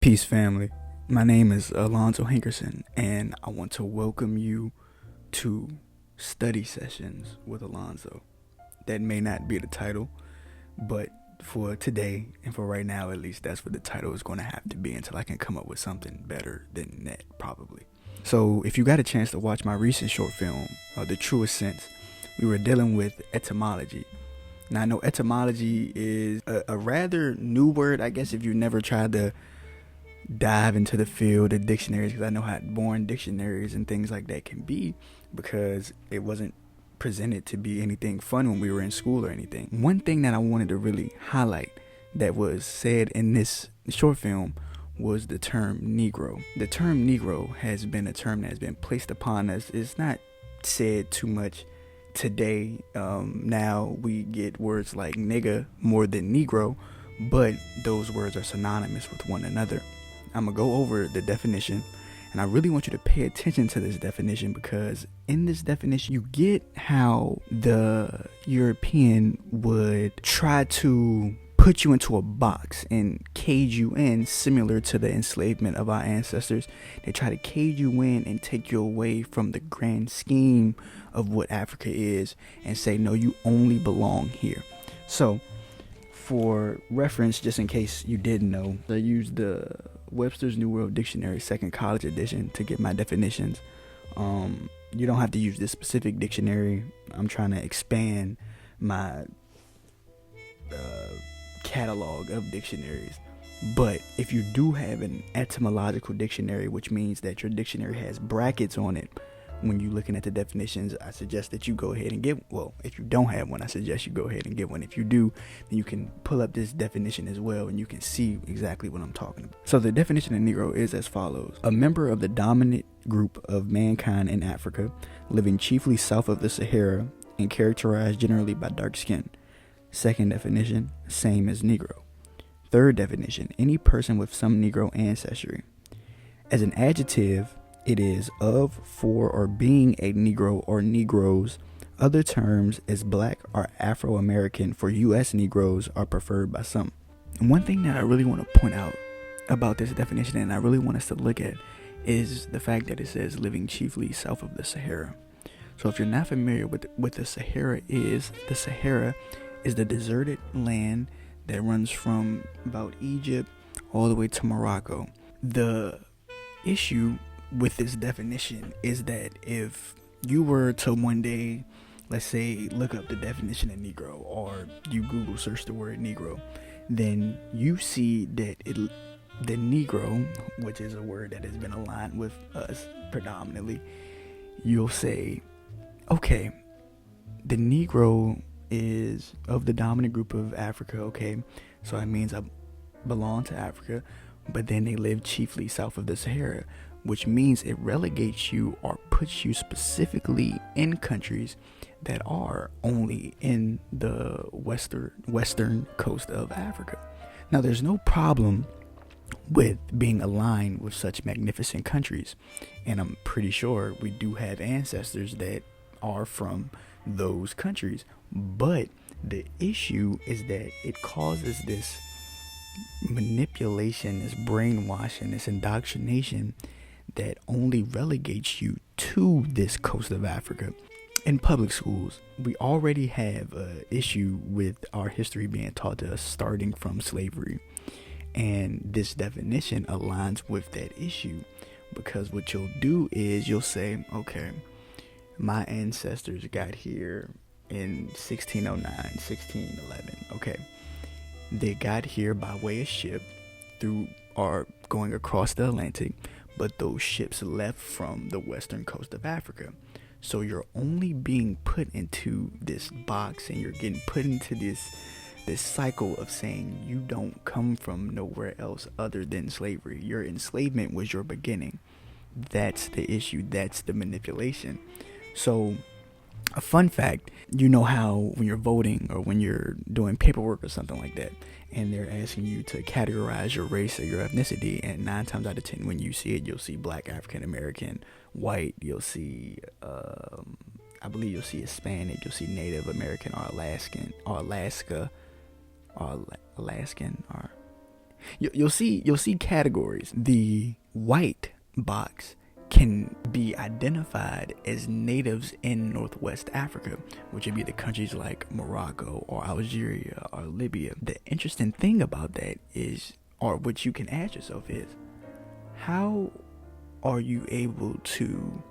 Peace, family. My name is Alonzo Hankerson, and I want to welcome you to Study Sessions with Alonzo. That may not be the title, but for today and for right now, at least, that's what the title is going to have to be until I can come up with something better than that, probably. So, if you got a chance to watch my recent short film, The Truest Sense, we were dealing with etymology. Now, I know etymology is a rather new word, I guess, if you've never tried to dive into the field of dictionaries, because I know how boring dictionaries and things like that can be, because it wasn't presented to be anything fun when we were in school or anything. One thing that I wanted to really highlight that was said in this short film was the term Negro. The term Negro has been a term that has been placed upon us. It's not said too much today. Now we get words like nigga more than Negro, but those words are synonymous with one another. I'm going to go over the definition, and I really want you to pay attention to this definition, because in this definition, you get how the European would try to put you into a box and cage you in, similar to the enslavement of our ancestors. They try to cage you in and take you away from the grand scheme of what Africa is and say, no, you only belong here. So, for reference, just in case you didn't know, I used the Webster's New World Dictionary, second college edition, to get my definitions. You don't have to use this specific dictionary. I'm trying to expand my catalog of dictionaries. But if you do have an etymological dictionary, which means that your dictionary has brackets on it, when you're looking at the definitions, I suggest that you go ahead and get, well, if you don't have one, I suggest you go ahead and get one. If you do, then you can pull up this definition as well, and you can see exactly what I'm talking about. So the definition of Negro is as follows: a member of the dominant group of mankind in Africa, living chiefly south of the Sahara and characterized generally by dark skin. Second definition, same as Negro. Third definition, any person with some Negro ancestry. As an adjective, it is of, for, or being a Negro or Negroes. Other terms as black or Afro-American for U.S. Negroes are preferred by some. And one thing that I really want to point out about this definition, and I really want us to look at, is the fact that it says living chiefly south of the Sahara. So if you're not familiar with what the Sahara is the deserted land that runs from about Egypt all the way to Morocco. The issue with this definition is that if you were to one day, let's say, look up the definition of Negro, or you Google search the word Negro, then you see that the Negro, which is a word that has been aligned with us predominantly, you'll say, okay, the Negro is of the dominant group of Africa, okay, so that means I belong to Africa, but then they live chiefly south of the Sahara, which means it relegates you or puts you specifically in countries that are only in the western coast of Africa. Now, there's no problem with being aligned with such magnificent countries, and I'm pretty sure we do have ancestors that are from those countries, but the issue is that it causes this manipulation, this brainwashing, this indoctrination that only relegates you to this coast of Africa. In public schools, we already have an issue with our history being taught to us starting from slavery, and this definition aligns with that issue, because what you'll do is you'll say, okay, my ancestors got here in 1609, 1611, okay, they got here by way of ship through or going across the Atlantic, but those ships left from the western coast of Africa. So you're only being put into this box, and you're getting put into this cycle of saying you don't come from nowhere else other than slavery. Your enslavement was your beginning. That's the issue. That's the manipulation. So a fun fact, you know how when you're voting or when you're doing paperwork or something like that, and they're asking you to categorize your race or your ethnicity, and 9 times out of 10 when you see it, you'll see black, African American, white, you'll see I believe you'll see Hispanic, you'll see Native American or Alaskan or Alaska or Alaskan or you'll see categories. The white box can be identified as natives in Northwest Africa, which would be the countries like Morocco or Algeria or Libya. The interesting thing about that is, or what you can ask yourself is, how are you able to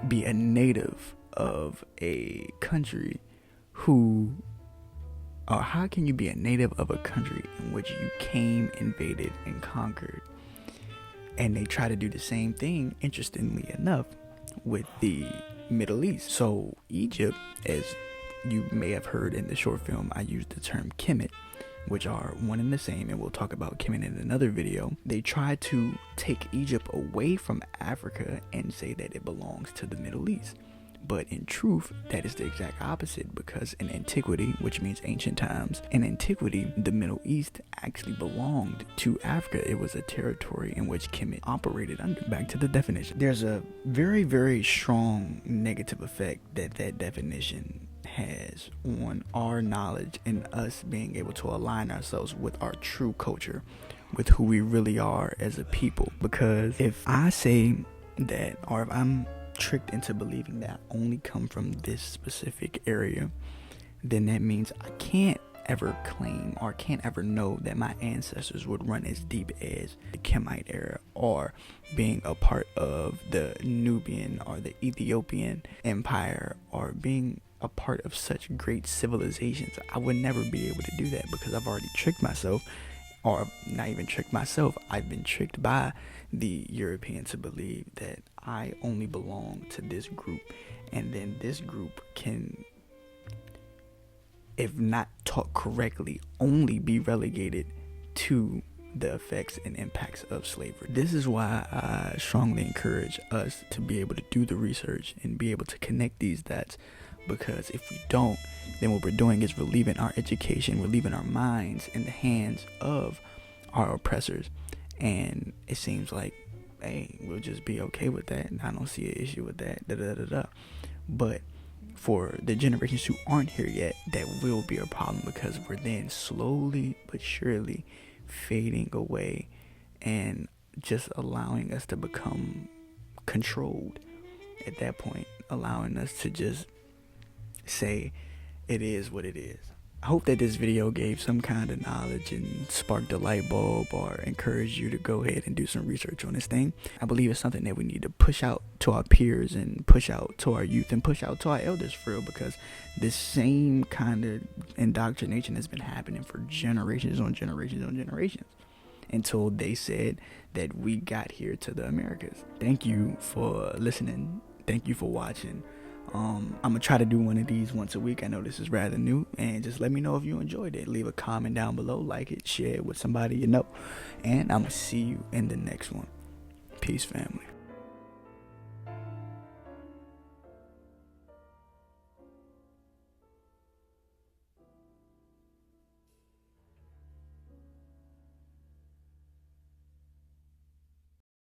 be a native of a country or how can you be a native of a country in which you came, invaded, and conquered? And they try to do the same thing, interestingly enough, with the Middle East. So Egypt, as you may have heard in the short film, I used the term Kemet, which are one and the same, and we'll talk about Kemet in another video. They try to take Egypt away from Africa and say that it belongs to the Middle East. But in truth, that is the exact opposite, because in antiquity, which means ancient times, in antiquity, the Middle East actually belonged to Africa. It was a territory in which Kemet operated under. Back to the definition. There's a very, very strong negative effect that definition has on our knowledge and us being able to align ourselves with our true culture, with who we really are as a people. Because if I say that, or if I'm tricked into believing that I only come from this specific area, then that means I can't ever claim or can't ever know that my ancestors would run as deep as the Kemite era, or being a part of the Nubian or the Ethiopian empire, or being a part of such great civilizations. I would never be able to do that, because I've already tricked myself, or not even tricked myself, I've been tricked by the European to believe that I only belong to this group, and then this group can, if not taught correctly, only be relegated to the effects and impacts of slavery. This is why I strongly encourage us to be able to do the research and be able to connect these dots, because if we don't, then what we're doing is we're leaving our education, we're leaving our minds in the hands of our oppressors. And it seems like, hey, we'll just be okay with that, and I don't see an issue with that, But for the generations who aren't here yet, that will be a problem, because we're then slowly but surely fading away and just allowing us to become controlled at that point, allowing us to just say it is what it is. I hope that this video gave some kind of knowledge and sparked a light bulb, or encouraged you to go ahead and do some research on this thing. I believe it's something that we need to push out to our peers, and push out to our youth, and push out to our elders for real, because this same kind of indoctrination has been happening for generations on generations on generations, until they said that we got here to the Americas. Thank you for listening. Thank you for watching. I'm gonna try to do one of these once a week. I know this is rather new, and just let me know if you enjoyed it. Leave a comment down below, like it, share it with somebody you know, and I'm gonna see you in the next one. Peace, family.